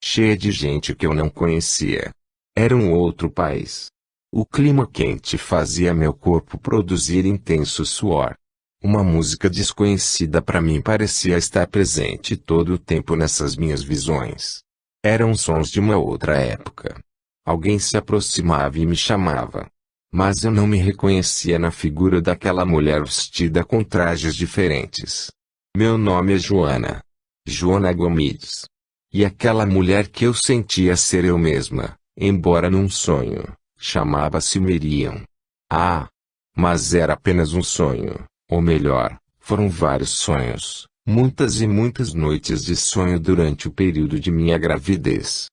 cheia de gente que eu não conhecia. Era um outro país. O clima quente fazia meu corpo produzir intenso suor. Uma música desconhecida para mim parecia estar presente todo o tempo nessas minhas visões. Eram sons de uma outra época. Alguém se aproximava e me chamava. Mas eu não me reconhecia na figura daquela mulher vestida com trajes diferentes. Meu nome é Joana. Joana Gomes. E aquela mulher que eu sentia ser eu mesma, embora num sonho, chamava-se Miriam. Ah! Mas era apenas um sonho, ou melhor, foram vários sonhos, muitas e muitas noites de sonho durante o período de minha gravidez.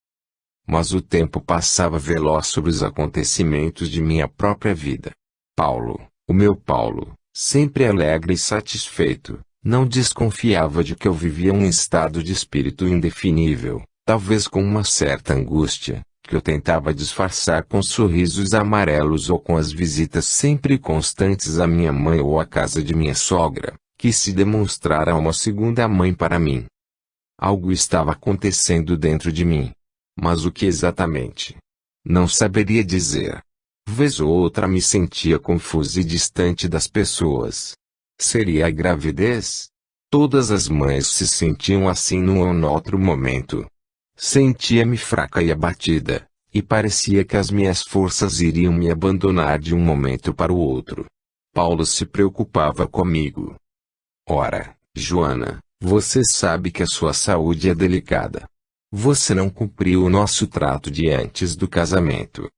Mas o tempo passava veloz sobre os acontecimentos de minha própria vida. Paulo, o meu Paulo, sempre alegre e satisfeito, não desconfiava de que eu vivia um estado de espírito indefinível, talvez com uma certa angústia, que eu tentava disfarçar com sorrisos amarelos ou com as visitas sempre constantes à minha mãe ou à casa de minha sogra, que se demonstrara uma segunda mãe para mim. Algo estava acontecendo dentro de mim. Mas o que exatamente? Não saberia dizer. Vez ou outra me sentia confuso e distante das pessoas. Seria a gravidez? Todas as mães se sentiam assim num ou noutro momento. Sentia-me fraca e abatida, e parecia que as minhas forças iriam me abandonar de um momento para o outro. Paulo se preocupava comigo. Ora, Joana, você sabe que a sua saúde é delicada. Você não cumpriu o nosso trato de antes do casamento.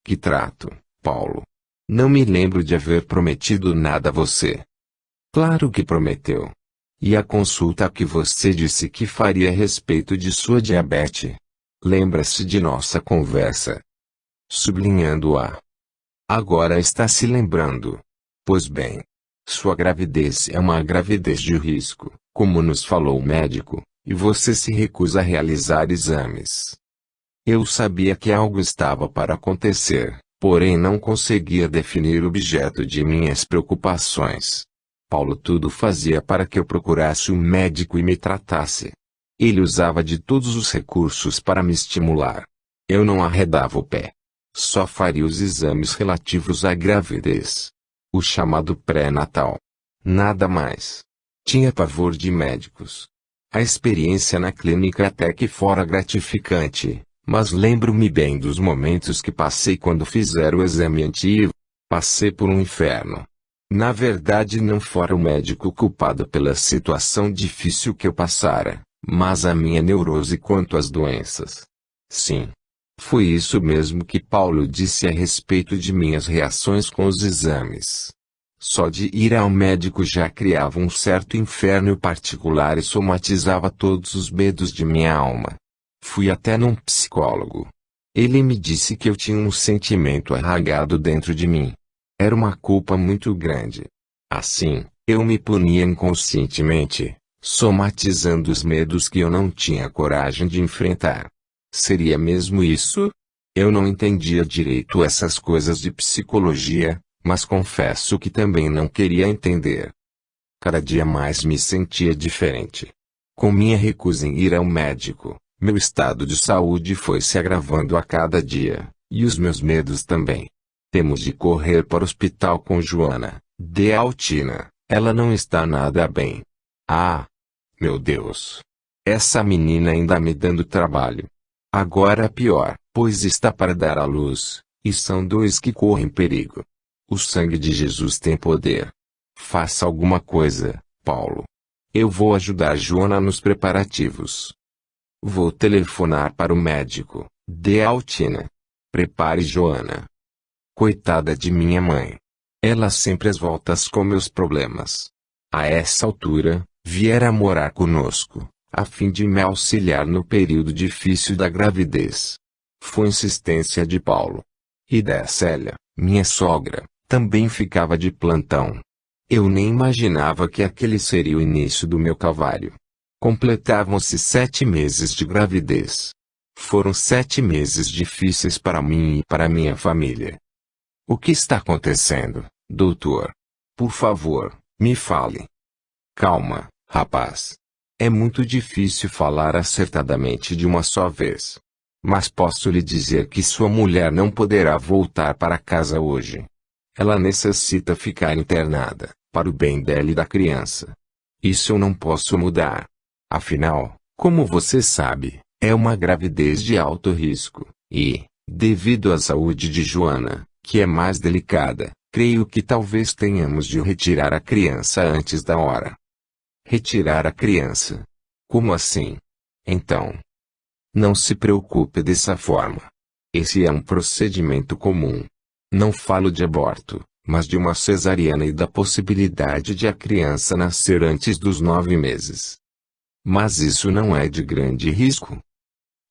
Que trato, Paulo? Não me lembro de haver prometido nada a você. Claro que prometeu. E a consulta que você disse que faria a respeito de sua diabetes? Lembra-se de nossa conversa? Sublinhando-a. Agora está se lembrando. Pois bem. Sua gravidez é uma gravidez de risco, como nos falou o médico. E você se recusa a realizar exames. Eu sabia que algo estava para acontecer, porém não conseguia definir o objeto de minhas preocupações. Paulo tudo fazia para que eu procurasse um médico e me tratasse. Ele usava de todos os recursos para me estimular. Eu não arredava o pé. Só faria os exames relativos à gravidez. O chamado pré-natal. Nada mais. Tinha pavor de médicos. A experiência na clínica até que fora gratificante, mas lembro-me bem dos momentos que passei quando fizeram o exame antigo. Passei por um inferno. Na verdade não fora o médico culpado pela situação difícil que eu passara, mas a minha neurose quanto às doenças. Sim. Foi isso mesmo que Paulo disse a respeito de minhas reações com os exames. Só de ir ao médico já criava um certo inferno particular e somatizava todos os medos de minha alma. Fui até num psicólogo. Ele me disse que eu tinha um sentimento arraigado dentro de mim. Era uma culpa muito grande. Assim, eu me punia inconscientemente, somatizando os medos que eu não tinha coragem de enfrentar. Seria mesmo isso? Eu não entendia direito essas coisas de psicologia, mas confesso que também não queria entender. Cada dia mais me sentia diferente. Com minha recusa em ir ao médico, meu estado de saúde foi se agravando a cada dia, e os meus medos também. Temos de correr para o hospital com Joana, de Altina, ela não está nada bem. Ah! Meu Deus! Essa menina ainda me dando trabalho. Agora pior, pois está para dar à luz, e são dois que correm perigo. O sangue de Jesus tem poder. Faça alguma coisa, Paulo. Eu vou ajudar Joana nos preparativos. Vou telefonar para o médico, de Altina. Prepare Joana. Coitada de minha mãe. Ela sempre às voltas com meus problemas. A essa altura, viera morar conosco, a fim de me auxiliar no período difícil da gravidez. Foi insistência de Paulo. E da Célia, minha sogra, também ficava de plantão. Eu nem imaginava que aquele seria o início do meu calvário. Completavam-se 7 meses de gravidez. Foram 7 meses difíceis para mim e para minha família. O que está acontecendo, doutor? Por favor, me fale. Calma, rapaz. É muito difícil falar acertadamente de uma só vez. Mas posso lhe dizer que sua mulher não poderá voltar para casa hoje. Ela necessita ficar internada, para o bem dela e da criança. Isso eu não posso mudar. Afinal, como você sabe, é uma gravidez de alto risco, e, devido à saúde de Joana, que é mais delicada, creio que talvez tenhamos de retirar a criança antes da hora. Retirar a criança? Como assim? Então, não se preocupe dessa forma. Esse é um procedimento comum. Não falo de aborto, mas de uma cesariana e da possibilidade de a criança nascer antes dos 9 meses. Mas isso não é de grande risco?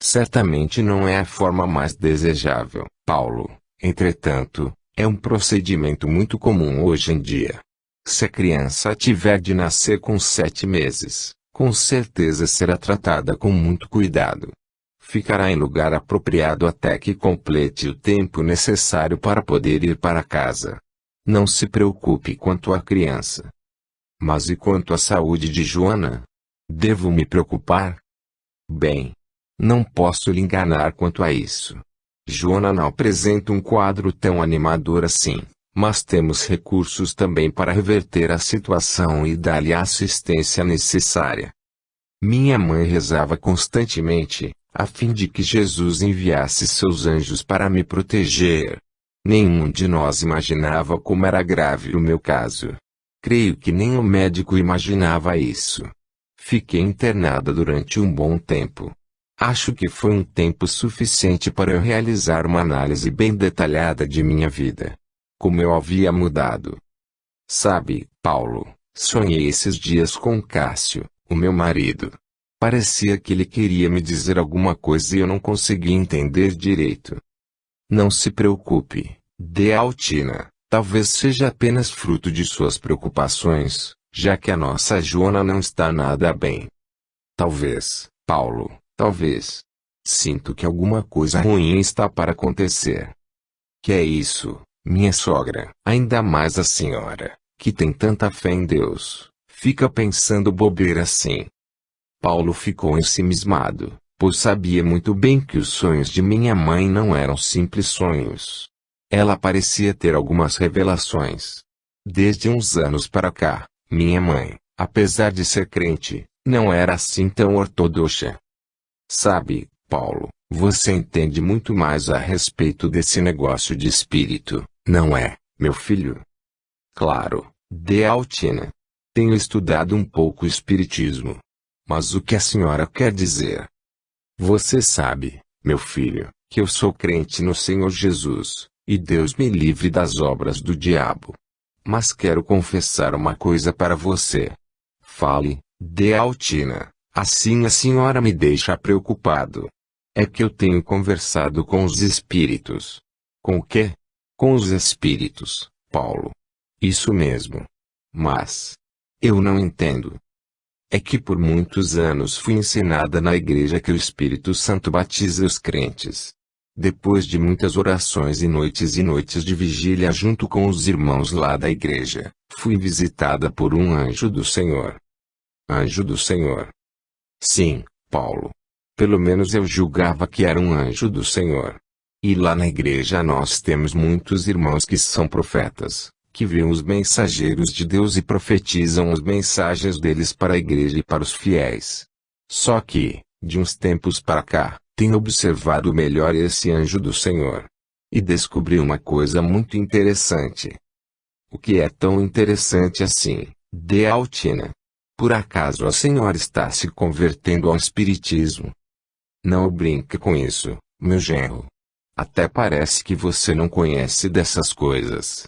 Certamente não é a forma mais desejável, Paulo. Entretanto, é um procedimento muito comum hoje em dia. Se a criança tiver de nascer com 7 meses, com certeza será tratada com muito cuidado. Ficará em lugar apropriado até que complete o tempo necessário para poder ir para casa. Não se preocupe quanto à criança. Mas e quanto à saúde de Joana? Devo me preocupar? Bem, não posso lhe enganar quanto a isso. Joana não apresenta um quadro tão animador assim, mas temos recursos também para reverter a situação e dar-lhe a assistência necessária. Minha mãe rezava constantemente, a fim de que Jesus enviasse seus anjos para me proteger. Nenhum de nós imaginava como era grave o meu caso. Creio que nem o médico imaginava isso. Fiquei internada durante um bom tempo. Acho que foi um tempo suficiente para eu realizar uma análise bem detalhada de minha vida. Como eu havia mudado. Sabe, Paulo, sonhei esses dias com Cássio, o meu marido. Parecia que ele queria me dizer alguma coisa e eu não conseguia entender direito. Não se preocupe, Dealtina, talvez seja apenas fruto de suas preocupações, já que a nossa Joana não está nada bem. Talvez, Paulo, talvez. Sinto que alguma coisa ruim está para acontecer. Que é isso, minha sogra? Ainda mais a senhora, que tem tanta fé em Deus, fica pensando bobeira assim. Paulo ficou ensimismado, pois sabia muito bem que os sonhos de minha mãe não eram simples sonhos. Ela parecia ter algumas revelações. Desde uns anos para cá, minha mãe, apesar de ser crente, não era assim tão ortodoxa. Sabe, Paulo, você entende muito mais a respeito desse negócio de espírito, não é, meu filho? Claro, Dealtina. Tenho estudado um pouco o espiritismo. Mas o que a senhora quer dizer? Você sabe, meu filho, que eu sou crente no Senhor Jesus, e Deus me livre das obras do diabo. Mas quero confessar uma coisa para você. Fale, Dealtina, assim a senhora me deixa preocupado. É que eu tenho conversado com os espíritos. Com o quê? Com os espíritos, Paulo. Isso mesmo. Mas eu não entendo. É que por muitos anos fui ensinada na igreja que o Espírito Santo batiza os crentes. Depois de muitas orações e noites de vigília junto com os irmãos lá da igreja, fui visitada por um anjo do Senhor. Anjo do Senhor? Sim, Paulo. Pelo menos eu julgava que era um anjo do Senhor. E lá na igreja nós temos muitos irmãos que são profetas, que veem os mensageiros de Deus e profetizam as mensagens deles para a igreja e para os fiéis. Só que, de uns tempos para cá, tenho observado melhor esse anjo do Senhor. E descobri uma coisa muito interessante. O que é tão interessante assim, Dealtina? Por acaso a senhora está se convertendo ao espiritismo? Não brinque com isso, meu genro. Até parece que você não conhece dessas coisas.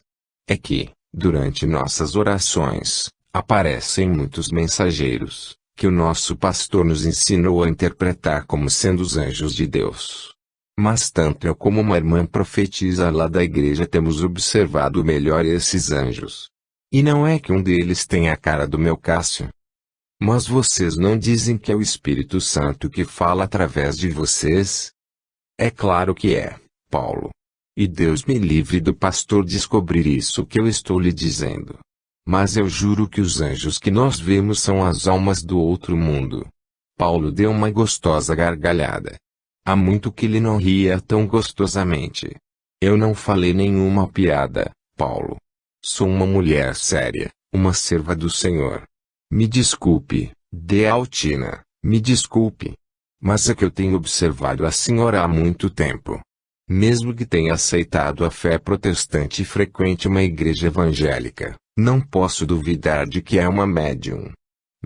É que, durante nossas orações, aparecem muitos mensageiros, que o nosso pastor nos ensinou a interpretar como sendo os anjos de Deus. Mas tanto eu como uma irmã profetisa lá da igreja temos observado melhor esses anjos. E não é que um deles tenha a cara do meu Cássio. Mas vocês não dizem que é o Espírito Santo que fala através de vocês? É claro que é, Paulo. E Deus me livre do pastor descobrir isso que eu estou lhe dizendo. Mas eu juro que os anjos que nós vemos são as almas do outro mundo. Paulo deu uma gostosa gargalhada. Há muito que ele não ria tão gostosamente. Eu não falei nenhuma piada, Paulo. Sou uma mulher séria, uma serva do Senhor. Me desculpe, Dealtina, me desculpe. Mas é que eu tenho observado a senhora há muito tempo. Mesmo que tenha aceitado a fé protestante e frequente uma igreja evangélica, não posso duvidar de que é uma médium.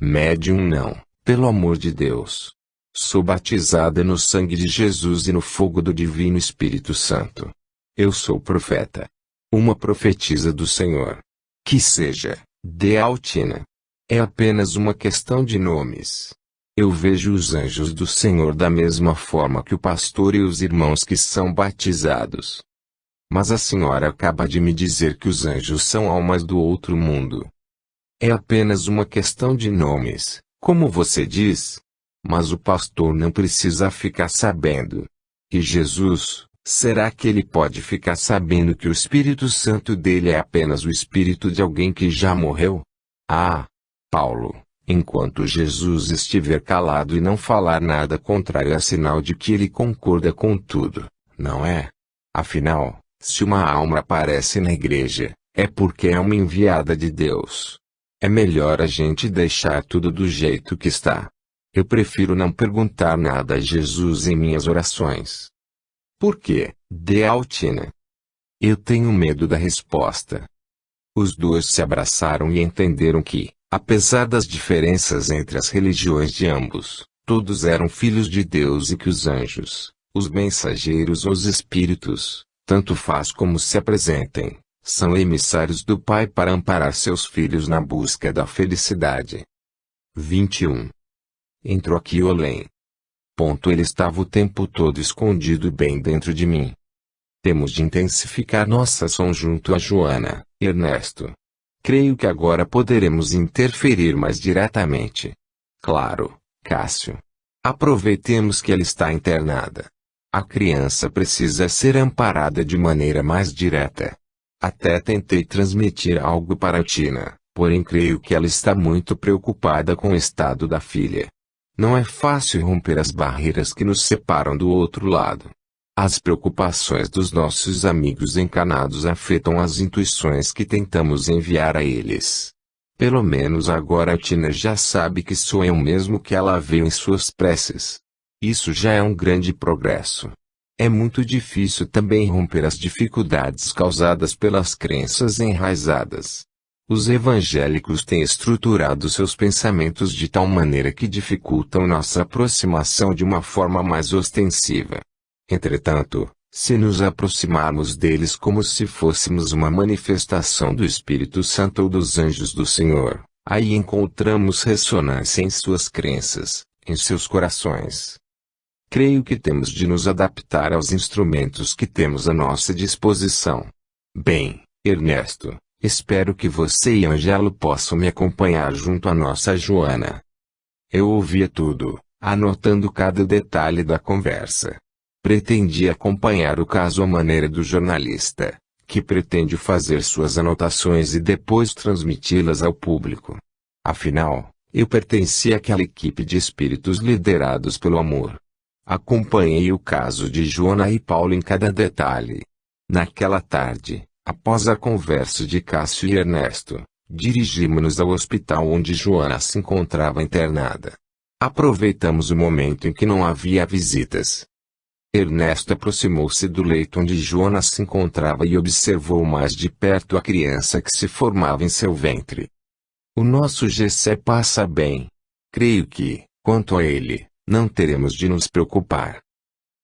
Médium não, pelo amor de Deus. Sou batizada no sangue de Jesus e no fogo do Divino Espírito Santo. Eu sou profeta. Uma profetisa do Senhor. Que seja, Dealtina. É apenas uma questão de nomes. Eu vejo os anjos do Senhor da mesma forma que o pastor e os irmãos que são batizados. Mas a senhora acaba de me dizer que os anjos são almas do outro mundo. É apenas uma questão de nomes, como você diz. Mas o pastor não precisa ficar sabendo. E Jesus, será que ele pode ficar sabendo que o Espírito Santo dele é apenas o espírito de alguém que já morreu? Ah, Paulo, enquanto Jesus estiver calado e não falar nada contrário é sinal de que ele concorda com tudo, não é? Afinal, se uma alma aparece na igreja, é porque é uma enviada de Deus. É melhor a gente deixar tudo do jeito que está. Eu prefiro não perguntar nada a Jesus em minhas orações. Por quê, Dealtina? Eu tenho medo da resposta. Os dois se abraçaram e entenderam que, apesar das diferenças entre as religiões de ambos, todos eram filhos de Deus e que os anjos, os mensageiros ou os espíritos, tanto faz como se apresentem, são emissários do Pai para amparar seus filhos na busca da felicidade. 21. Entrou aqui Olém. Ele estava o tempo todo escondido bem dentro de mim. Temos de intensificar nossa ação junto a Joana, Ernesto. Creio que agora poderemos interferir mais diretamente. Claro, Cássio. Aproveitemos que ela está internada. A criança precisa ser amparada de maneira mais direta. Até tentei transmitir algo para a Tina, porém creio que ela está muito preocupada com o estado da filha. Não é fácil romper as barreiras que nos separam do outro lado. As preocupações dos nossos amigos encanados afetam as intuições que tentamos enviar a eles. Pelo menos agora a Tina já sabe que sou eu mesmo que ela vê em suas preces. Isso já é um grande progresso. É muito difícil também romper as dificuldades causadas pelas crenças enraizadas. Os evangélicos têm estruturado seus pensamentos de tal maneira que dificultam nossa aproximação de uma forma mais ostensiva. Entretanto, se nos aproximarmos deles como se fôssemos uma manifestação do Espírito Santo ou dos anjos do Senhor, aí encontramos ressonância em suas crenças, em seus corações. Creio que temos de nos adaptar aos instrumentos que temos à nossa disposição. Bem, Ernesto, espero que você e Ângelo possam me acompanhar junto à nossa Joana. Eu ouvia tudo, anotando cada detalhe da conversa. Pretendia acompanhar o caso à maneira do jornalista, que pretende fazer suas anotações e depois transmiti-las ao público. Afinal, eu pertencia àquela equipe de espíritos liderados pelo amor. Acompanhei o caso de Joana e Paulo em cada detalhe. Naquela tarde, após a conversa de Cássio e Ernesto, dirigimos-nos ao hospital onde Joana se encontrava internada. Aproveitamos o momento em que não havia visitas. Ernesto aproximou-se do leito onde Joana se encontrava e observou mais de perto a criança que se formava em seu ventre. O nosso Gessé passa bem. Creio que, quanto a ele, não teremos de nos preocupar.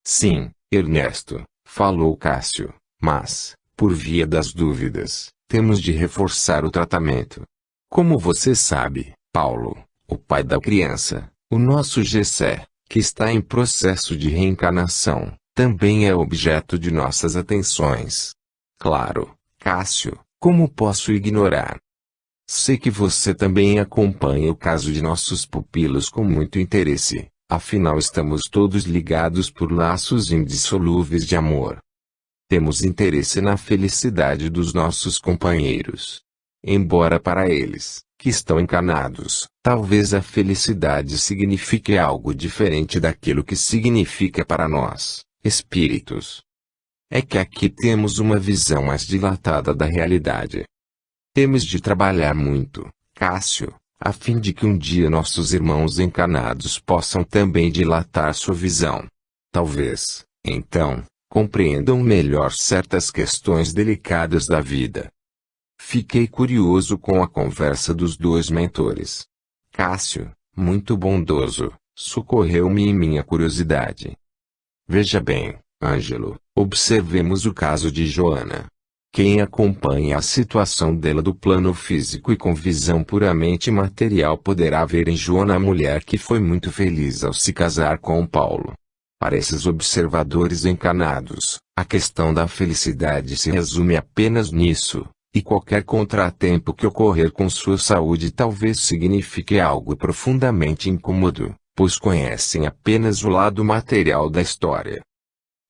Sim, Ernesto, falou Cássio, mas, por via das dúvidas, temos de reforçar o tratamento. Como você sabe, Paulo, o pai da criança, o nosso Gessé, que está em processo de reencarnação, também é objeto de nossas atenções. Claro, Cássio, como posso ignorar? Sei que você também acompanha o caso de nossos pupilos com muito interesse, afinal estamos todos ligados por laços indissolúveis de amor. Temos interesse na felicidade dos nossos companheiros. Embora para eles, que estão encarnados, talvez a felicidade signifique algo diferente daquilo que significa para nós, espíritos. É que aqui temos uma visão mais dilatada da realidade. Temos de trabalhar muito, Cássio, a fim de que um dia nossos irmãos encarnados possam também dilatar sua visão. Talvez, então, compreendam melhor certas questões delicadas da vida. Fiquei curioso com a conversa dos dois mentores. Cássio, muito bondoso, socorreu-me em minha curiosidade. Veja bem, Ângelo, observemos o caso de Joana. Quem acompanha a situação dela do plano físico e com visão puramente material poderá ver em Joana a mulher que foi muito feliz ao se casar com Paulo. Para esses observadores encarnados, a questão da felicidade se resume apenas nisso, e qualquer contratempo que ocorrer com sua saúde talvez signifique algo profundamente incômodo, pois conhecem apenas o lado material da história.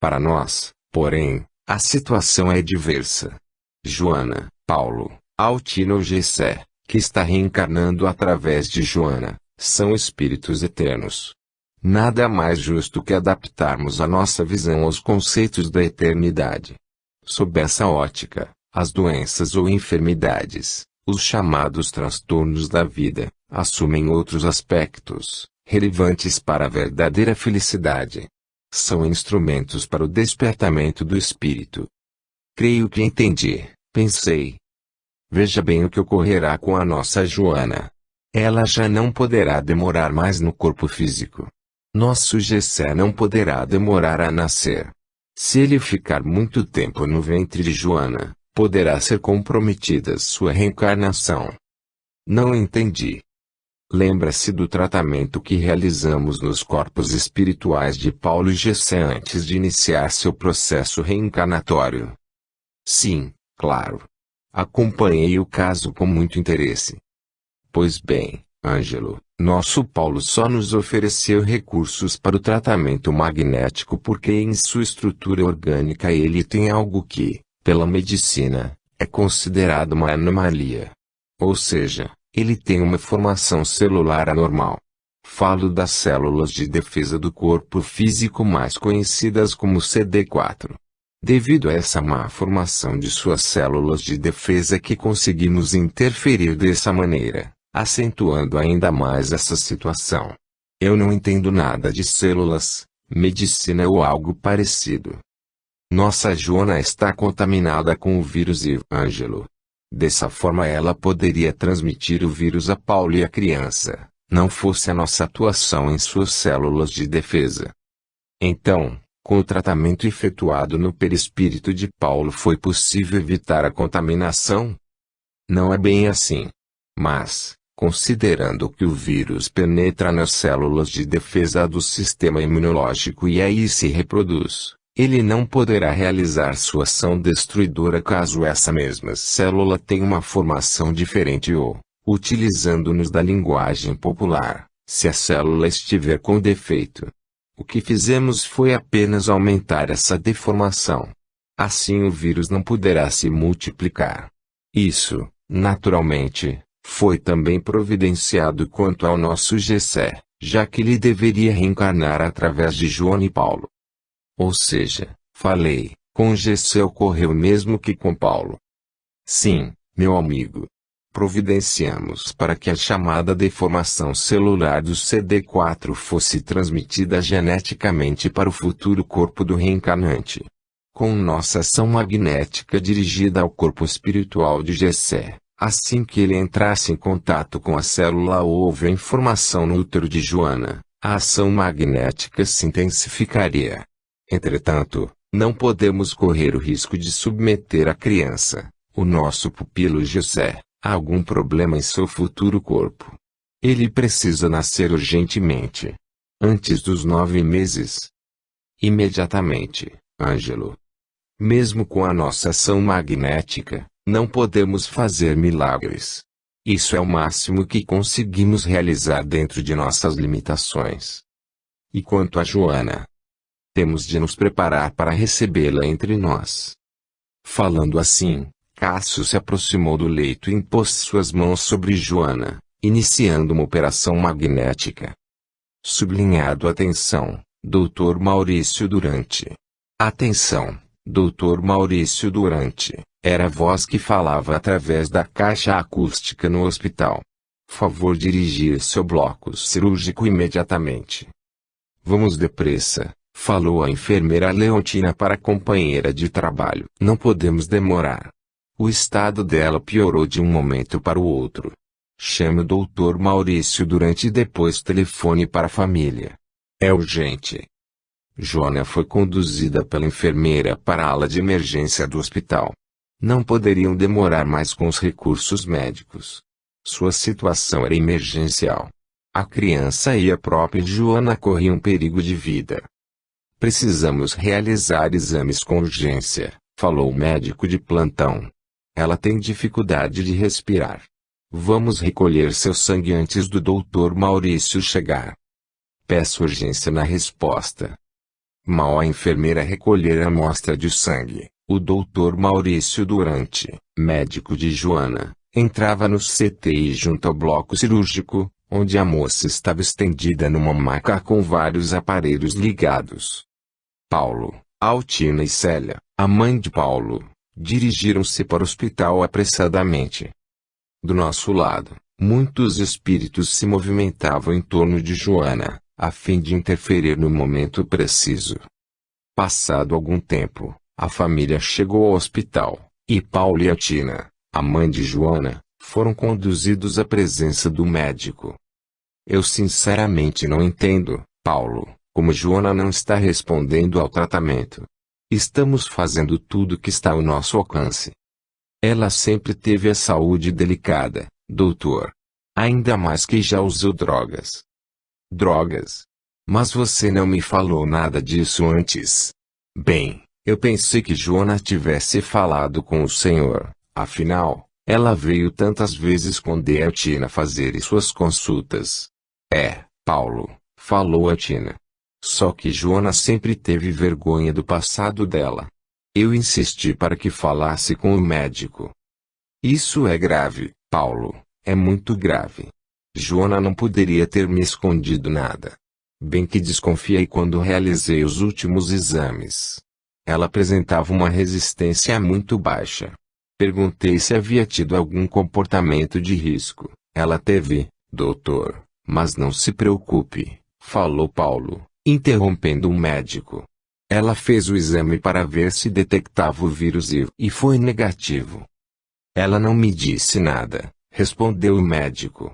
Para nós, porém, a situação é diversa. Joana, Paulo, Altino ou Gessé, que está reencarnando através de Joana, são espíritos eternos. Nada mais justo que adaptarmos a nossa visão aos conceitos da eternidade. Sob essa ótica, as doenças ou enfermidades, os chamados transtornos da vida, assumem outros aspectos, relevantes para a verdadeira felicidade. São instrumentos para o despertamento do espírito. Creio que entendi, pensei. Veja bem o que ocorrerá com a nossa Joana. Ela já não poderá demorar mais no corpo físico. Nosso Gessé não poderá demorar a nascer. Se ele ficar muito tempo no ventre de Joana, poderá ser comprometida sua reencarnação. Não entendi. Lembra-se do tratamento que realizamos nos corpos espirituais de Paulo e Gessé antes de iniciar seu processo reencarnatório? Sim, claro. Acompanhei o caso com muito interesse. Pois bem, Ângelo, nosso Paulo só nos ofereceu recursos para o tratamento magnético porque em sua estrutura orgânica ele tem algo que, pela medicina, é considerado uma anomalia. Ou seja, ele tem uma formação celular anormal. Falo das células de defesa do corpo físico mais conhecidas como CD4. Devido a essa má formação de suas células de defesa que conseguimos interferir dessa maneira, acentuando ainda mais essa situação. Eu não entendo nada de células, medicina ou algo parecido. Nossa Joana está contaminada com o vírus e Ângelo. Dessa forma ela poderia transmitir o vírus a Paulo e a criança, não fosse a nossa atuação em suas células de defesa. Então, com o tratamento efetuado no perispírito de Paulo foi possível evitar a contaminação? Não é bem assim. Mas, considerando que o vírus penetra nas células de defesa do sistema imunológico e aí se reproduz, ele não poderá realizar sua ação destruidora caso essa mesma célula tenha uma formação diferente ou, utilizando-nos da linguagem popular, se a célula estiver com defeito. O que fizemos foi apenas aumentar essa deformação. Assim o vírus não poderá se multiplicar. Isso, naturalmente, foi também providenciado quanto ao nosso Gessé, já que ele deveria reencarnar através de Joana e Paulo. Ou seja, falei, com Gessé ocorreu o mesmo que com Paulo. Sim, meu amigo. Providenciamos para que a chamada deformação celular do CD4 fosse transmitida geneticamente para o futuro corpo do reencarnante. Com nossa ação magnética dirigida ao corpo espiritual de Gessé, assim que ele entrasse em contato com a célula ou houve a informação no útero de Joana, a ação magnética se intensificaria. Entretanto, não podemos correr o risco de submeter a criança, o nosso pupilo Gessé, a algum problema em seu futuro corpo. Ele precisa nascer urgentemente. Antes dos 9 meses. Imediatamente, Ângelo. Mesmo com a nossa ação magnética, não podemos fazer milagres. Isso é o máximo que conseguimos realizar dentro de nossas limitações. E quanto a Joana? Temos de nos preparar para recebê-la entre nós. Falando assim, Cássio se aproximou do leito e impôs suas mãos sobre Joana, iniciando uma operação magnética. Sublinhado: atenção, Dr. Maurício Durante. Atenção, Dr. Maurício Durante, era a voz que falava através da caixa acústica no hospital. Favor dirigir-se ao bloco cirúrgico imediatamente. Vamos depressa, falou a enfermeira Leontina para a companheira de trabalho. Não podemos demorar. O estado dela piorou de um momento para o outro. Chame o Dr. Maurício Durante e depois telefone para a família. É urgente. Joana foi conduzida pela enfermeira para a ala de emergência do hospital. Não poderiam demorar mais com os recursos médicos. Sua situação era emergencial. A criança e a própria Joana corriam perigo de vida. Precisamos realizar exames com urgência, falou o médico de plantão. Ela tem dificuldade de respirar. Vamos recolher seu sangue antes do Dr. Maurício chegar. Peço urgência na resposta. Mal a enfermeira recolher a amostra de sangue, o Dr. Maurício Durante, médico de Joana, entrava no CTI junto ao bloco cirúrgico, onde a moça estava estendida numa maca com vários aparelhos ligados. Paulo, Altina e Célia, a mãe de Paulo, dirigiram-se para o hospital apressadamente. Do nosso lado, muitos espíritos se movimentavam em torno de Joana, a fim de interferir no momento preciso. Passado algum tempo, a família chegou ao hospital, e Paulo e Altina, a mãe de Joana, foram conduzidos à presença do médico. Eu sinceramente não entendo, Paulo, como Joana não está respondendo ao tratamento. Estamos fazendo tudo o que está ao nosso alcance. Ela sempre teve a saúde delicada, doutor. Ainda mais que já usou drogas. Drogas? Mas você não me falou nada disso antes. Bem, eu pensei que Joana tivesse falado com o senhor, afinal, ela veio tantas vezes com Altina fazer suas consultas. Paulo, falou Altina. Só que Joana sempre teve vergonha do passado dela. Eu insisti para que falasse com o médico. Isso é grave, Paulo, é muito grave. Joana não poderia ter me escondido nada. Bem que desconfiei quando realizei os últimos exames. Ela apresentava uma resistência muito baixa. Perguntei se havia tido algum comportamento de risco. Ela teve, doutor, mas não se preocupe, falou Paulo, interrompendo o médico. Ela fez o exame para ver se detectava o vírus e foi negativo. Ela não me disse nada, respondeu o médico.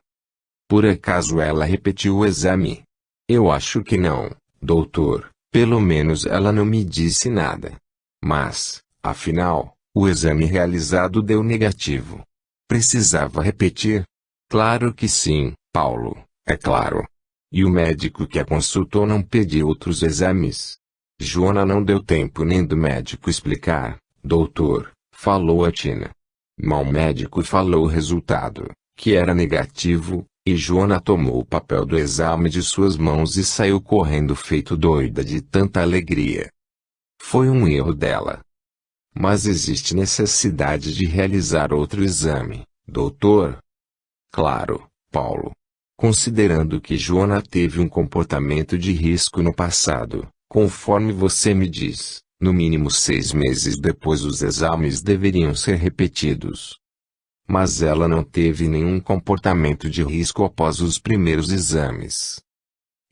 Por acaso ela repetiu o exame? Eu acho que não, doutor, pelo menos ela não me disse nada. Mas, afinal, o exame realizado deu negativo. Precisava repetir? Claro que sim, Paulo, é claro. E o médico que a consultou não pediu outros exames? Joana não deu tempo nem do médico explicar, doutor, falou Altina. Mal o médico falou o resultado, que era negativo, e Joana tomou o papel do exame de suas mãos e saiu correndo feito doida de tanta alegria. Foi um erro dela. Mas existe necessidade de realizar outro exame, doutor? Claro, Paulo. Considerando que Joana teve um comportamento de risco no passado, conforme você me diz, no mínimo 6 meses depois os exames deveriam ser repetidos. Mas ela não teve nenhum comportamento de risco após os primeiros exames.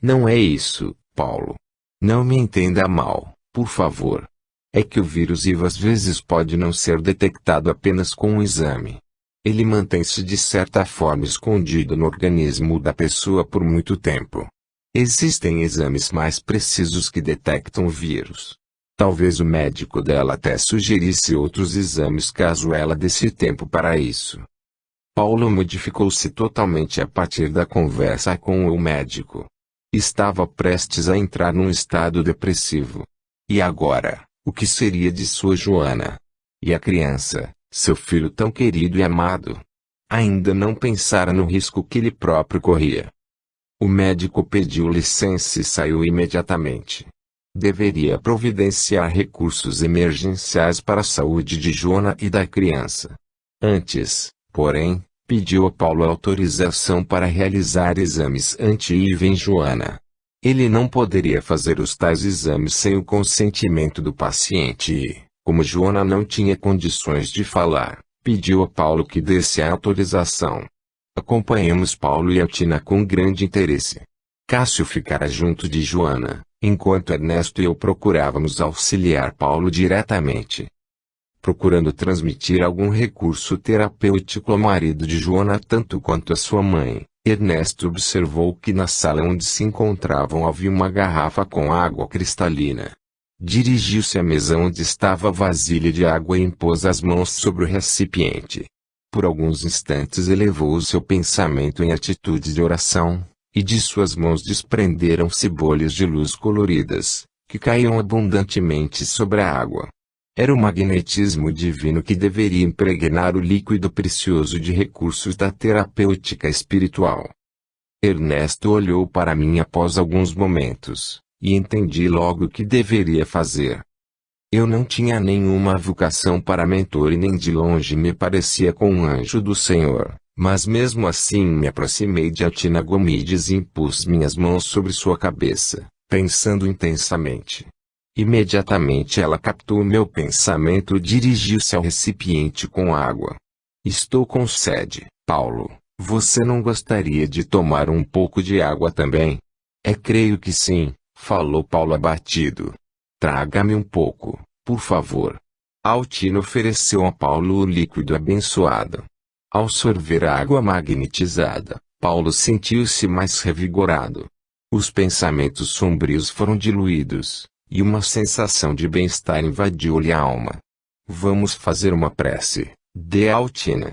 Não é isso, Paulo. Não me entenda mal, por favor. É que o vírus HIV às vezes pode não ser detectado apenas com um exame. Ele mantém-se de certa forma escondido no organismo da pessoa por muito tempo. Existem exames mais precisos que detectam o vírus. Talvez o médico dela até sugerisse outros exames caso ela desse tempo para isso. Paulo modificou-se totalmente a partir da conversa com o médico. Estava prestes a entrar num estado depressivo. E agora, o que seria de sua Joana? E a criança, seu filho tão querido e amado? Ainda não pensara no risco que ele próprio corria. O médico pediu licença e saiu imediatamente. Deveria providenciar recursos emergenciais para a saúde de Joana e da criança. Antes, porém, pediu a Paulo autorização para realizar exames anti-HIV em Joana. Ele não poderia fazer os tais exames sem o consentimento do paciente e, como Joana não tinha condições de falar, pediu a Paulo que desse a autorização. Acompanhamos Paulo e a Tina com grande interesse. Cássio ficara junto de Joana, enquanto Ernesto e eu procurávamos auxiliar Paulo diretamente. Procurando transmitir algum recurso terapêutico ao marido de Joana tanto quanto a sua mãe, Ernesto observou que na sala onde se encontravam havia uma garrafa com água cristalina. Dirigiu-se à mesa onde estava a vasilha de água e impôs as mãos sobre o recipiente. Por alguns instantes elevou o seu pensamento em atitude de oração, e de suas mãos desprenderam-se bolhas de luz coloridas, que caíam abundantemente sobre a água. Era o magnetismo divino que deveria impregnar o líquido precioso de recursos da terapêutica espiritual. Ernesto olhou para mim após alguns momentos, e entendi logo o que deveria fazer. Eu não tinha nenhuma vocação para mentor e nem de longe me parecia com um anjo do Senhor, mas mesmo assim me aproximei de Atina Gomides e impus minhas mãos sobre sua cabeça, pensando intensamente. Imediatamente ela captou meu pensamento e dirigiu-se ao recipiente com água. Estou com sede, Paulo. Você não gostaria de tomar um pouco de água também? Creio que sim, falou Paulo abatido. Traga-me um pouco, por favor. Altina ofereceu a Paulo o líquido abençoado. Ao sorver a água magnetizada, Paulo sentiu-se mais revigorado. Os pensamentos sombrios foram diluídos, e uma sensação de bem-estar invadiu-lhe a alma. Vamos fazer uma prece, de Altina.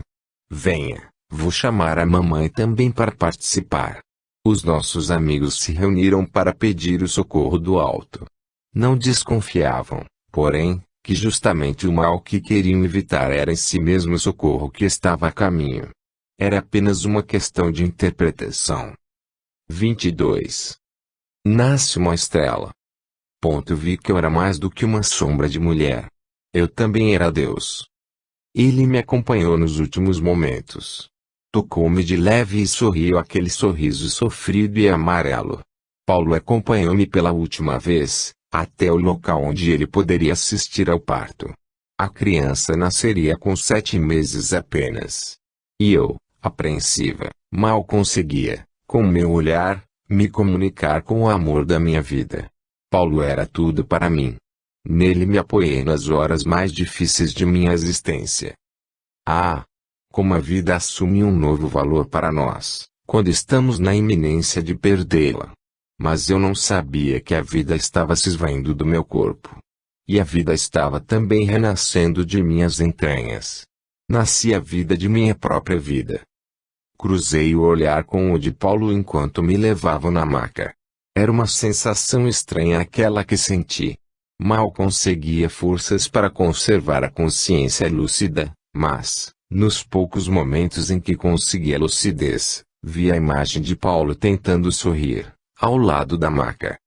Venha, vou chamar a mamãe também para participar. Os nossos amigos se reuniram para pedir o socorro do alto. Não desconfiavam, porém, que justamente o mal que queriam evitar era em si mesmo o socorro que estava a caminho. Era apenas uma questão de interpretação. 22. Nasce uma estrela. Vi que eu era mais do que uma sombra de mulher. Eu também era Deus. Ele me acompanhou nos últimos momentos. Tocou-me de leve e sorriu aquele sorriso sofrido e amarelo. Paulo acompanhou-me pela última vez, até o local onde ele poderia assistir ao parto. A criança nasceria com 7 meses apenas. E eu, apreensiva, mal conseguia, com meu olhar, me comunicar com o amor da minha vida. Paulo era tudo para mim. Nele me apoiei nas horas mais difíceis de minha existência. Ah! Como a vida assume um novo valor para nós, quando estamos na iminência de perdê-la. Mas eu não sabia que a vida estava se esvaindo do meu corpo. E a vida estava também renascendo de minhas entranhas. Nasci a vida de minha própria vida. Cruzei o olhar com o de Paulo enquanto me levavam na maca. Era uma sensação estranha aquela que senti. Mal conseguia forças para conservar a consciência lúcida, mas, nos poucos momentos em que conseguia lucidez, vi a imagem de Paulo tentando sorrir, ao lado da maca.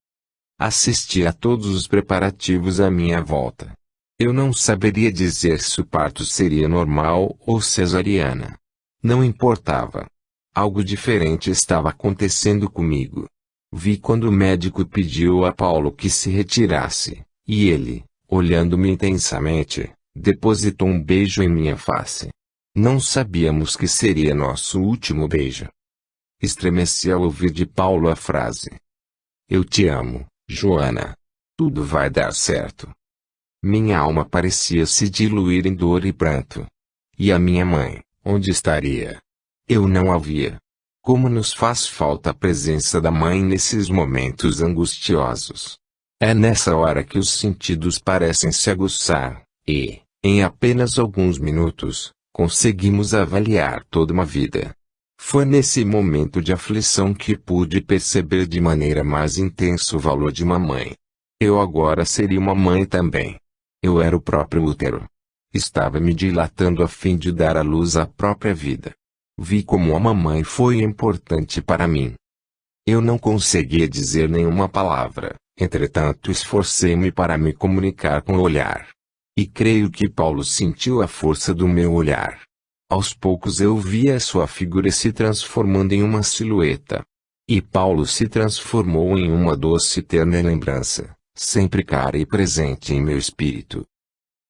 Assisti a todos os preparativos à minha volta. Eu não saberia dizer se o parto seria normal ou cesariana. Não importava. Algo diferente estava acontecendo comigo. Vi quando o médico pediu a Paulo que se retirasse, e ele, olhando-me intensamente, depositou um beijo em minha face. Não sabíamos que seria nosso último beijo. Estremeci ao ouvir de Paulo a frase: Eu te amo, Joana. Tudo vai dar certo. Minha alma parecia se diluir em dor e pranto. E a minha mãe, onde estaria? Eu não a via. Como nos faz falta a presença da mãe nesses momentos angustiosos. É nessa hora que os sentidos parecem se aguçar, e, em apenas alguns minutos, conseguimos avaliar toda uma vida. Foi nesse momento de aflição que pude perceber de maneira mais intensa o valor de uma mãe. Eu agora seria uma mãe também. Eu era o próprio útero. Estava me dilatando a fim de dar à luz a própria vida. Vi como a mamãe foi importante para mim. Eu não conseguia dizer nenhuma palavra, Entretanto, esforcei-me para me comunicar com o olhar. E creio que Paulo sentiu a força do meu olhar. Aos poucos eu via sua figura se transformando em uma silhueta. E Paulo se transformou em uma doce e terna lembrança, sempre cara e presente em meu espírito.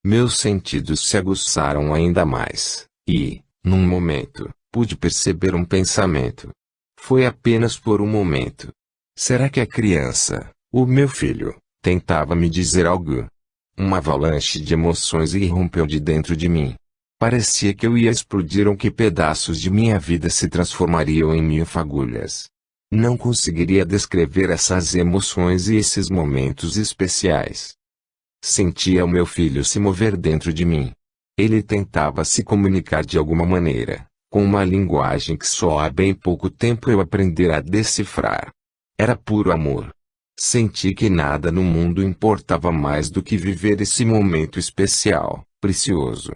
Meus sentidos se aguçaram ainda mais, e, num momento, pude perceber um pensamento. Foi apenas por um momento. Será que a criança, o meu filho, tentava me dizer algo? Uma avalanche de emoções irrompeu de dentro de mim. Parecia que eu ia explodir ou que pedaços de minha vida se transformariam em mil fagulhas. Não conseguiria descrever essas emoções e esses momentos especiais. Sentia o meu filho se mover dentro de mim. Ele tentava se comunicar de alguma maneira, com uma linguagem que só há bem pouco tempo eu aprendera a decifrar. Era puro amor. Senti que nada no mundo importava mais do que viver esse momento especial, precioso.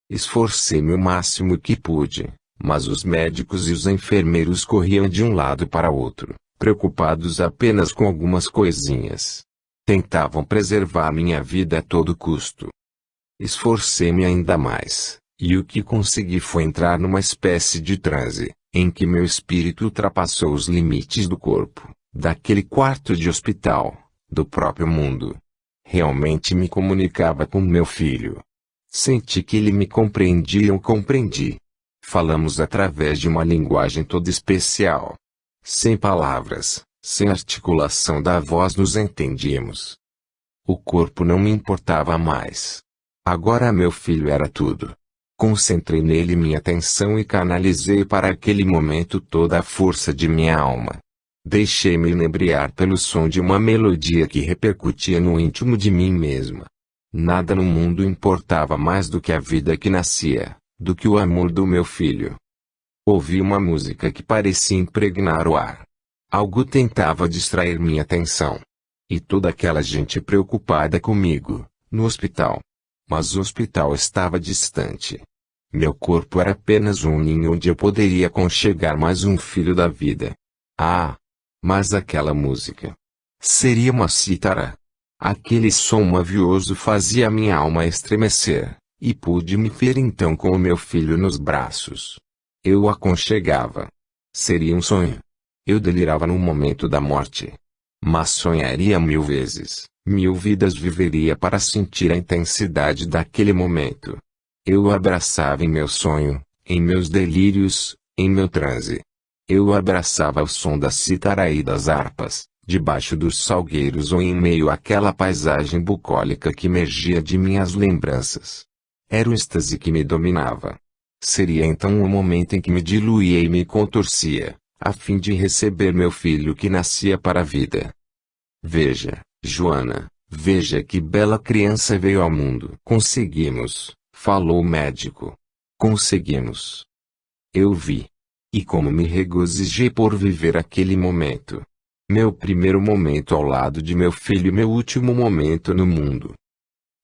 Esforcei-me o máximo que pude, mas os médicos e os enfermeiros corriam de um lado para outro, preocupados apenas com algumas coisinhas. Tentavam preservar minha vida a todo custo. Esforcei-me ainda mais, e o que consegui foi entrar numa espécie de transe, em que meu espírito ultrapassou os limites do corpo, daquele quarto de hospital, do próprio mundo. Realmente me comunicava com meu filho. Senti que ele me compreendia e eu compreendi. Falamos através de uma linguagem toda especial. Sem palavras, sem articulação da voz nos entendíamos. O corpo não me importava mais. Agora meu filho era tudo. Concentrei nele minha atenção e canalizei para aquele momento toda a força de minha alma. Deixei-me inebriar pelo som de uma melodia que repercutia no íntimo de mim mesma. Nada no mundo importava mais do que a vida que nascia, do que o amor do meu filho. Ouvi uma música que parecia impregnar o ar. Algo tentava distrair minha atenção. E toda aquela gente preocupada comigo, no hospital. Mas o hospital estava distante. Meu corpo era apenas um ninho onde eu poderia conchegar mais um filho da vida. Ah! Mas aquela música. Seria uma cítara. Aquele som mavioso fazia minha alma estremecer, e pude me ver então com o meu filho nos braços. Eu o aconchegava. Seria um sonho. Eu delirava no momento da morte. Mas sonharia 1000 vezes, 1000 vidas viveria para sentir a intensidade daquele momento. Eu o abraçava em meu sonho, em meus delírios, em meu transe. Eu o abraçava ao som da cítara e das harpas, debaixo dos salgueiros ou em meio àquela paisagem bucólica que emergia de minhas lembranças. Era o êxtase que me dominava. Seria então o momento em que me diluía e me contorcia, a fim de receber meu filho que nascia para a vida. Veja, Joana, veja que bela criança veio ao mundo. Conseguimos, falou o médico. Conseguimos. Eu vi. E como me regozijei por viver aquele momento. Meu primeiro momento ao lado de meu filho e meu último momento no mundo.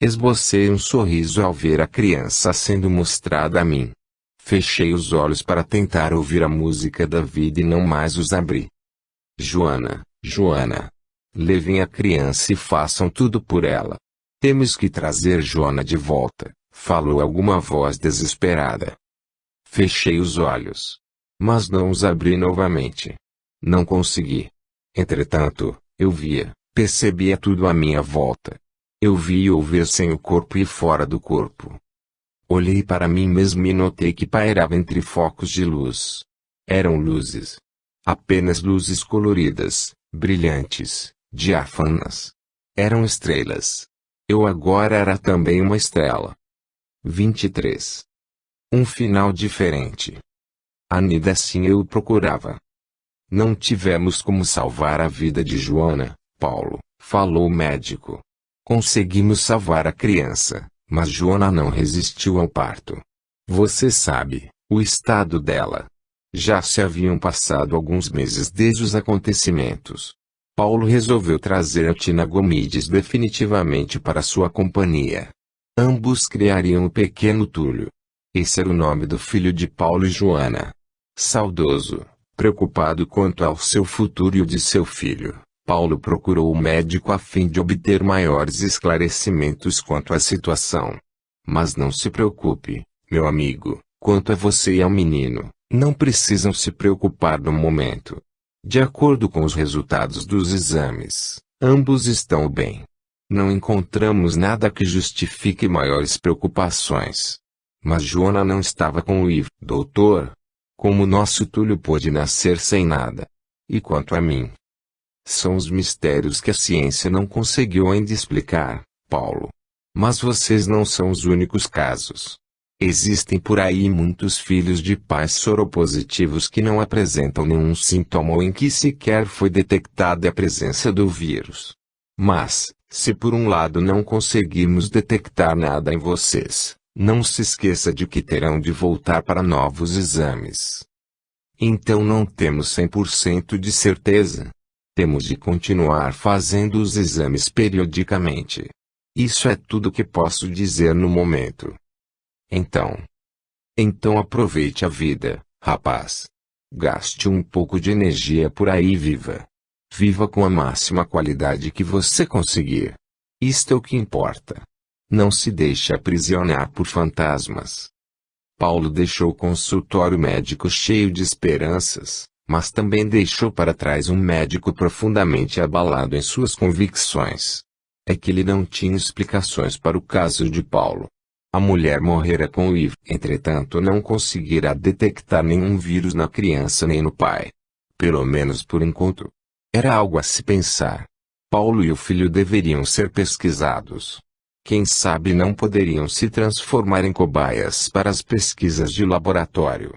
Esbocei um sorriso ao ver a criança sendo mostrada a mim. Fechei os olhos para tentar ouvir a música da vida e não mais os abri. Joana, Joana. Levem a criança e façam tudo por ela. Temos que trazer Joana de volta, falou alguma voz desesperada. Fechei os olhos. Mas não os abri novamente. Não consegui. Entretanto, eu via, percebia tudo à minha volta. Eu vi e ouvia sem o corpo e fora do corpo. Olhei para mim mesmo e notei que pairava entre focos de luz. Eram luzes. Apenas luzes coloridas, brilhantes, diáfanas. Eram estrelas. Eu agora era também uma estrela. 23. Um final diferente. Ainda assim eu o procurava. Não tivemos como salvar a vida de Joana, Paulo, falou o médico. Conseguimos salvar a criança, mas Joana não resistiu ao parto. Você sabe, o estado dela. Já se haviam passado alguns meses desde os acontecimentos. Paulo resolveu trazer a Tina Gomides definitivamente para sua companhia. Ambos criariam o pequeno Túlio. Esse era o nome do filho de Paulo e Joana. Saudoso, preocupado quanto ao seu futuro e o de seu filho, Paulo procurou o médico a fim de obter maiores esclarecimentos quanto à situação. Mas não se preocupe, meu amigo, quanto a você e ao menino, não precisam se preocupar no momento. De acordo com os resultados dos exames, ambos estão bem. Não encontramos nada que justifique maiores preocupações. Mas Joana não estava com o Ivo. Doutor, como nosso Túlio pôde nascer sem nada? E quanto a mim? São os mistérios que a ciência não conseguiu ainda explicar, Paulo. Mas vocês não são os únicos casos. Existem por aí muitos filhos de pais soropositivos que não apresentam nenhum sintoma ou em que sequer foi detectada a presença do vírus. Mas, se por um lado não conseguirmos detectar nada em vocês, não se esqueça de que terão de voltar para novos exames. Então não temos 100% de certeza. Temos de continuar fazendo os exames periodicamente. Isso é tudo que posso dizer no momento. Então aproveite a vida, rapaz. Gaste um pouco de energia por aí e viva. Viva com a máxima qualidade que você conseguir. Isto é o que importa. Não se deixe aprisionar por fantasmas. Paulo deixou o consultório médico cheio de esperanças, mas também deixou para trás um médico profundamente abalado em suas convicções. É que ele não tinha explicações para o caso de Paulo. A mulher morrera com o Ivo. Entretanto, não conseguirá detectar nenhum vírus na criança nem no pai. Pelo menos por enquanto. Era algo a se pensar. Paulo e o filho deveriam ser pesquisados. Quem sabe não poderiam se transformar em cobaias para as pesquisas de laboratório.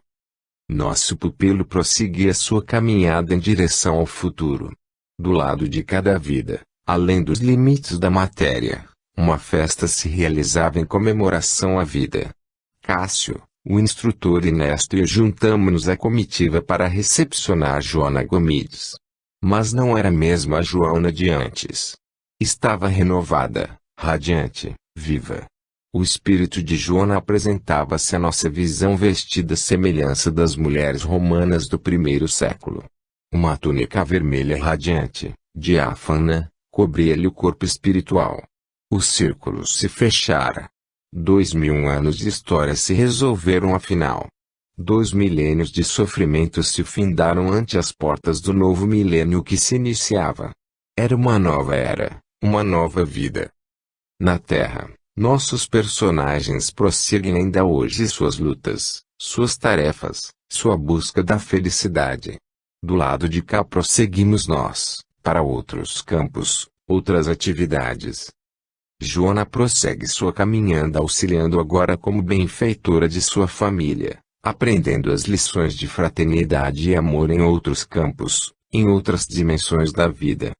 Nosso pupilo prosseguia sua caminhada em direção ao futuro. Do lado de cada vida, além dos limites da matéria, uma festa se realizava em comemoração à vida. Cássio, o instrutor Ernesto e eu juntamo-nos à comitiva para recepcionar Joana Gomides. Mas não era mesmo a Joana de antes. Estava renovada, radiante, viva. O espírito de Joana apresentava-se à nossa visão vestida à semelhança das mulheres romanas do primeiro século. Uma túnica vermelha radiante, diáfana, cobria-lhe o corpo espiritual. O círculo se fechara. 2000 anos de história se resolveram afinal. 2 milênios de sofrimento se findaram ante as portas do novo milênio que se iniciava. Era uma nova era, uma nova vida. Na Terra, nossos personagens prosseguem ainda hoje suas lutas, suas tarefas, sua busca da felicidade. Do lado de cá prosseguimos nós, para outros campos, outras atividades. Joana prossegue sua caminhada auxiliando agora como benfeitora de sua família, aprendendo as lições de fraternidade e amor em outros campos, em outras dimensões da vida.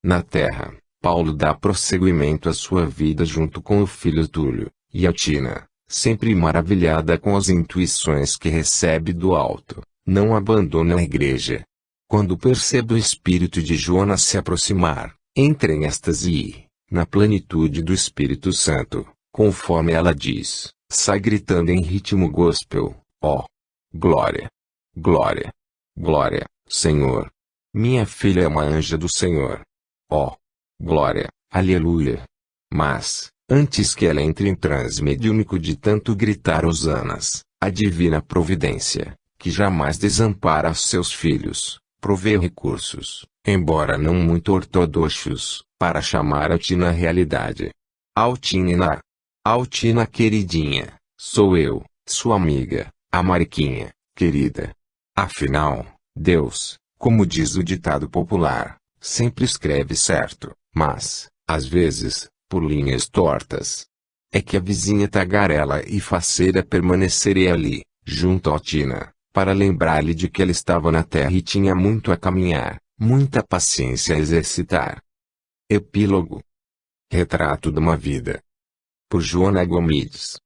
Na Terra, Paulo dá prosseguimento à sua vida junto com o filho Túlio, e a Tina, sempre maravilhada com as intuições que recebe do alto, não abandona a igreja. Quando percebe o espírito de Joana se aproximar, entra em êxtase e, na plenitude do Espírito Santo, conforme ela diz, sai gritando em ritmo gospel, ó, glória, glória, glória, Senhor. Minha filha é uma anja do Senhor. Ó, glória, aleluia. Mas, antes que ela entre em transe mediúnico de tanto gritar hosanas, a divina providência, que jamais desampara seus filhos, provê recursos, embora não muito ortodoxos, para chamar a Tina à realidade. Altina, Altina queridinha, sou eu, sua amiga, a Mariquinha, querida. Afinal, Deus, como diz o ditado popular, sempre escreve certo, mas, às vezes, por linhas tortas. É que a vizinha tagarela e faceira permaneceria ali, junto à Tina, para lembrar-lhe de que ela estava na terra e tinha muito a caminhar, muita paciência a exercitar. Epílogo. Retrato de uma vida. Por Joana Gomides.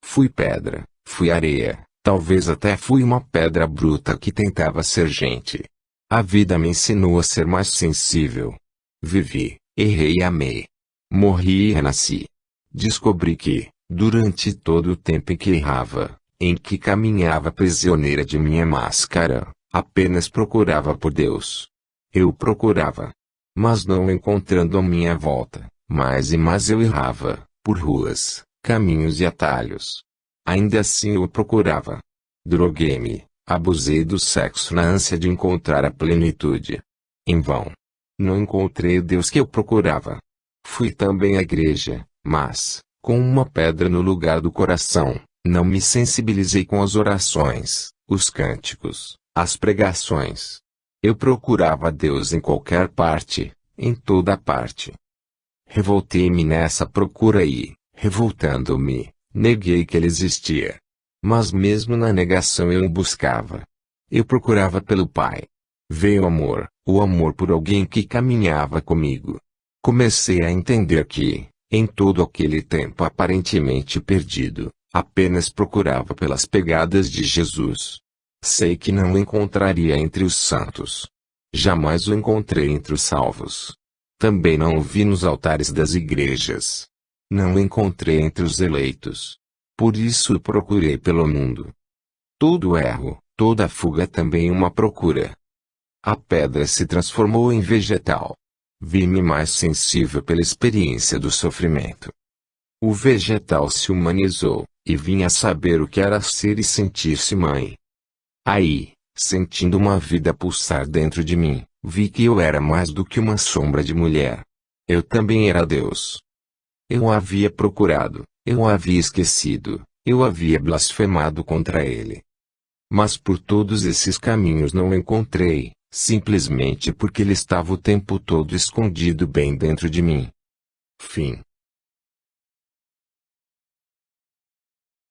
Fui pedra, fui areia, talvez até fui uma pedra bruta que tentava ser gente. A vida me ensinou a ser mais sensível. Vivi, errei e amei. Morri e renasci. Descobri que, durante todo o tempo em que errava, em que caminhava prisioneira de minha máscara, apenas procurava por Deus. Eu procurava. mas não encontrando à minha volta, mais e mais eu errava, por ruas, caminhos e atalhos. Ainda assim eu o procurava. Droguei-me, abusei do sexo na ânsia de encontrar a plenitude. Em vão. Não encontrei o Deus que eu procurava. Fui também à igreja, mas, com uma pedra no lugar do coração, não me sensibilizei com as orações, os cânticos, as pregações. Eu procurava Deus em qualquer parte, em toda parte. Revoltei-me nessa procura e, revoltando-me, neguei que ele existia. Mas mesmo na negação eu o buscava. Eu procurava pelo Pai. Veio o amor por alguém que caminhava comigo. Comecei a entender que, em todo aquele tempo aparentemente perdido, apenas procurava pelas pegadas de Jesus. Sei que não o encontraria entre os santos. Jamais o encontrei entre os salvos. Também não o vi nos altares das igrejas. Não o encontrei entre os eleitos. Por isso o procurei pelo mundo. Todo erro, toda fuga é também uma procura. A pedra se transformou em vegetal. Vi-me mais sensível pela experiência do sofrimento. O vegetal se humanizou, e vim a saber o que era ser e sentir-se mãe. Aí, sentindo uma vida pulsar dentro de mim, vi que eu era mais do que uma sombra de mulher. Eu também era Deus. Eu o havia procurado, eu o havia esquecido, eu havia blasfemado contra ele. Mas por todos esses caminhos não o encontrei, simplesmente porque ele estava o tempo todo escondido bem dentro de mim. Fim.